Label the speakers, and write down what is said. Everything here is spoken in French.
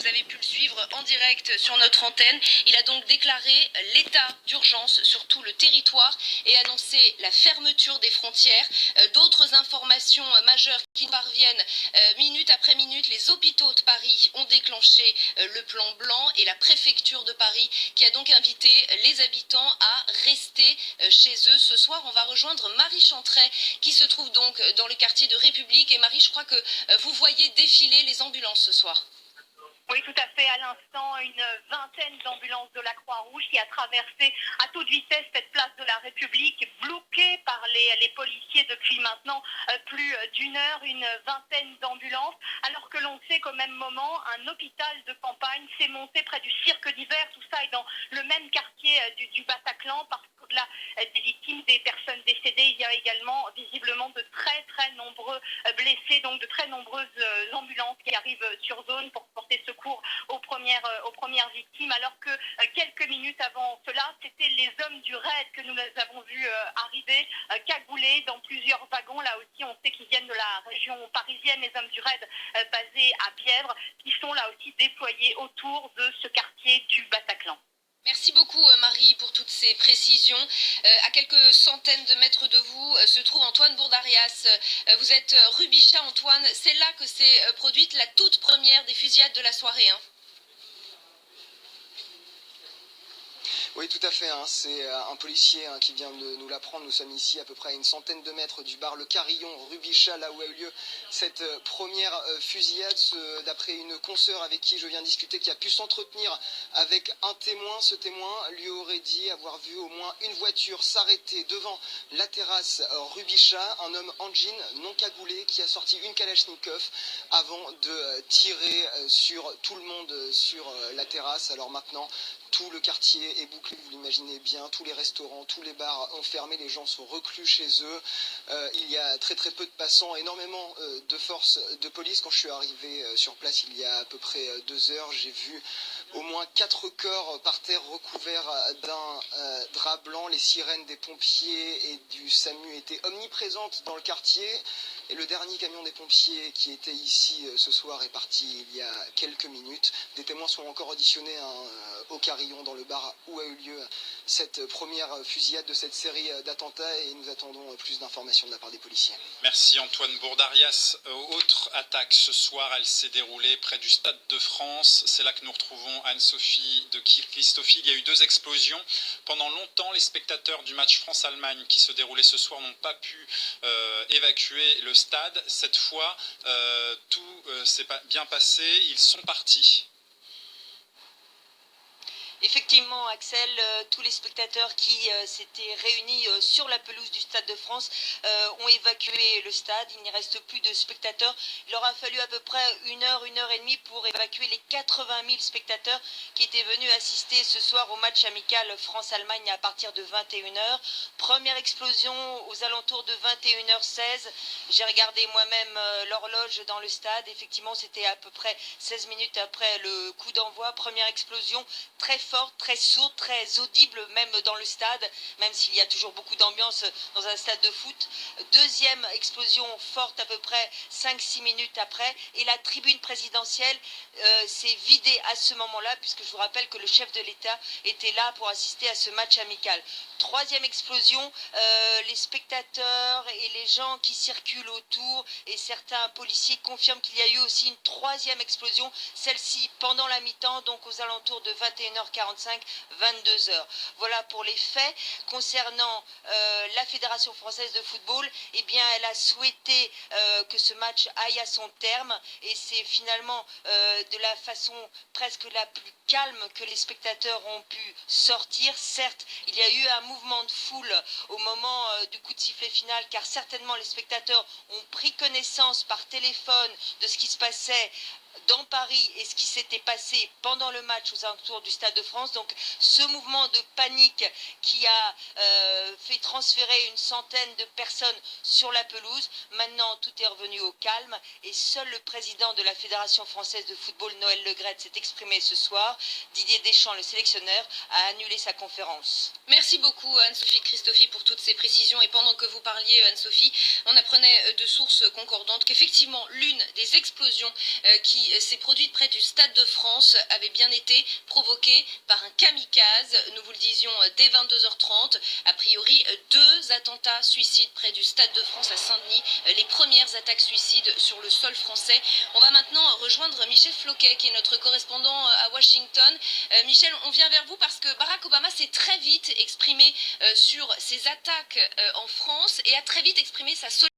Speaker 1: vous avez pu le suivre en direct sur notre antenne. Il a donc déclaré l'état d'urgence sur tout le territoire et annoncé la fermeture des frontières. D'autres informations majeures qui nous parviennent minute après minute, les hôpitaux de Paris ont déclenché le plan blanc et la préfecture de Paris qui a donc invité les habitants à rester chez eux. Ce soir, on va rejoindre Marie Chantray qui se trouve donc dans le quartier de République. Et Marie, je crois que vous voyez défiler les ambulances ce soir.
Speaker 2: Oui, tout à fait. À l'instant, une vingtaine d'ambulances de la Croix-Rouge qui a traversé à toute vitesse cette place de la République, bloquée par les policiers depuis maintenant plus d'une heure, une vingtaine d'ambulances, alors que l'on sait qu'au même moment, un hôpital de campagne s'est monté près du cirque d'hiver. Tout ça est dans le même quartier du Bataclan, parce qu'au-delà des victimes, des personnes décédées, il y a également visiblement de très nombreux blessés, donc de très nombreuses ambulances qui arrivent sur zone pour porter secours aux premières victimes, alors que quelques minutes avant cela, c'était les hommes du raid que nous avons vus arriver, cagoulés dans plusieurs wagons. Là aussi, on sait qu'ils viennent de la région parisienne, les hommes du raid basés à Bièvre, qui sont là aussi déployés autour de ce quartier du Bataclan.
Speaker 1: Merci beaucoup Marie pour toutes ces précisions. À quelques centaines de mètres de vous se trouve Antoine Bourdarias. Vous êtes rue Bichat, Antoine. C'est là que s'est produite la toute première des fusillades de la soirée.
Speaker 3: Oui, tout à fait. C'est un policier qui vient de nous l'apprendre. Nous sommes ici à peu près à une centaine de mètres du bar Le Carillon, rue Bichat, là où a eu lieu cette première fusillade. D'après une consoeur avec qui je viens discuter, qui a pu s'entretenir avec un témoin, ce témoin lui aurait dit avoir vu au moins une voiture s'arrêter devant la terrasse rue Bichat. Un homme en jean, non cagoulé, qui a sorti une Kalachnikov avant de tirer sur tout le monde sur la terrasse. Alors maintenant, tout le quartier est bouclé, vous l'imaginez bien, tous les restaurants, tous les bars ont fermé, les gens sont reclus chez eux. Il y a très peu de passants, énormément de forces de police. Quand je suis arrivé sur place il y a à peu près 2 heures, j'ai vu au moins 4 corps par terre recouverts d'un drap blanc. Les sirènes des pompiers et du SAMU étaient omniprésentes dans le quartier. Et le dernier camion des pompiers qui était ici ce soir est parti il y a quelques minutes. Des témoins sont encore auditionnés au Carillon, dans le bar où a eu lieu cette première fusillade de cette série d'attentats, et nous attendons plus d'informations de la part des policiers.
Speaker 4: Merci Antoine Bourdarias. Autre attaque ce soir, elle s'est déroulée près du Stade de France. C'est là que nous retrouvons Anne-Sophie de Christoffy. Il y a eu 2 explosions. Pendant longtemps, les spectateurs du match France-Allemagne qui se déroulait ce soir n'ont pas pu évacuer le stade. Cette fois, tout s'est bien passé. Ils sont partis.
Speaker 5: Effectivement, Axel, tous les spectateurs qui s'étaient réunis sur la pelouse du Stade de France ont évacué le stade. Il n'y reste plus de spectateurs. Il aura fallu à peu près une heure et demie pour évacuer les 80 000 spectateurs qui étaient venus assister ce soir au match amical France-Allemagne à partir de 21h. Première explosion aux alentours de 21h16. J'ai regardé moi-même l'horloge dans le stade. Effectivement, c'était à peu près 16 minutes après le coup d'envoi. Première explosion très forte, très sourde, très audible même dans le stade, même s'il y a toujours beaucoup d'ambiance dans un stade de foot. Deuxième explosion forte à peu près 5-6 minutes après, et la tribune présidentielle s'est vidée à ce moment-là, puisque je vous rappelle que le chef de l'État était là pour assister à ce match amical. Troisième explosion, les spectateurs et les gens qui circulent autour et certains policiers confirment qu'il y a eu aussi une troisième explosion, celle-ci pendant la mi-temps, donc aux alentours de 21h45, 22h. Voilà pour les faits. Concernant la Fédération française de football, eh bien, elle a souhaité que ce match aille à son terme, et c'est finalement de la façon presque la plus calme que les spectateurs ont pu sortir. Certes, il y a eu un mouvement de foule au moment du coup de sifflet final, car certainement les spectateurs ont pris connaissance par téléphone de ce qui se passait dans Paris et ce qui s'était passé pendant le match aux alentours du Stade de France. Donc ce mouvement de panique qui a fait transférer une centaine de personnes sur la pelouse. Maintenant tout est revenu au calme, et seul le président de la Fédération française de football, Noël Le Graët, s'est exprimé ce soir. Didier Deschamps, le sélectionneur, a annulé sa conférence.
Speaker 1: Merci beaucoup Anne-Sophie Christoffy pour toutes ces précisions. Et pendant que vous parliez, Anne-Sophie, on apprenait de sources concordantes qu'effectivement l'une des explosions qui qui s'est produite près du Stade de France avait bien été provoquée par un kamikaze. Nous vous le disions dès 22h30. A priori, 2 attentats suicides près du Stade de France à Saint-Denis. Les premières attaques suicides sur le sol français. On va maintenant rejoindre Michel Floquet, qui est notre correspondant à Washington. Michel, on vient vers vous parce que Barack Obama s'est très vite exprimé sur ces attaques en France et a très vite exprimé sa solidarité